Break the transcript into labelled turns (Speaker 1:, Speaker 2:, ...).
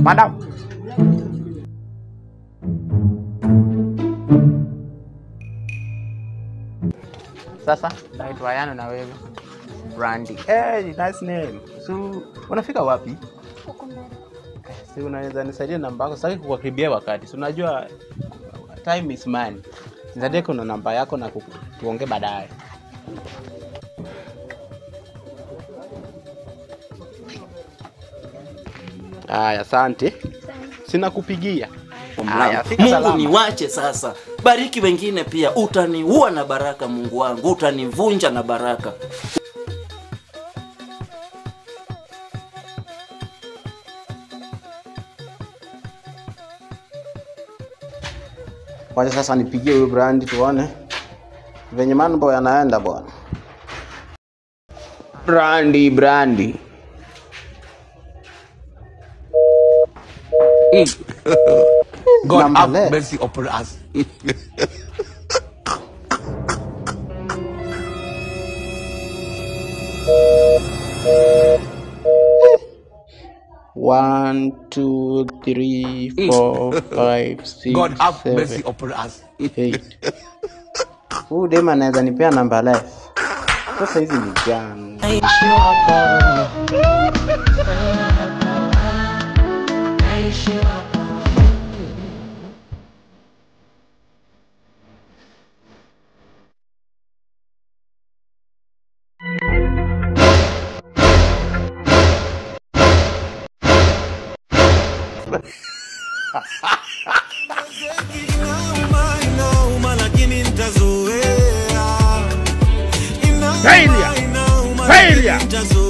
Speaker 1: Madam. Sasa naitwa Yano na wewe? Randy. Hey, nice name. So, unafika wapi?
Speaker 2: Huko mbele.
Speaker 1: Si unaweza nisaidia namba yako? Sasa kukukaribia wakati. Si unajua time is money. Nisaidie kuna namba yako na tuongee baadaye. Aya, asante. Sina kupigia.
Speaker 3: Mungu niwache sasa. Bariki wengine pia. Utaniua na baraka Mungu wangu. Utanivunja na baraka.
Speaker 1: Wacha sasa nipigie huyo brand tuone venye mambo yanaenda bwana. Brandy.
Speaker 4: God have mercy upon us.
Speaker 1: One, 2, 3, 4, 5, 6,
Speaker 4: God have
Speaker 1: 7,
Speaker 4: mercy upon us.
Speaker 1: 8. Huyu dema anaweza nipea namba life. Sasa hizi ni gani?
Speaker 4: Failure.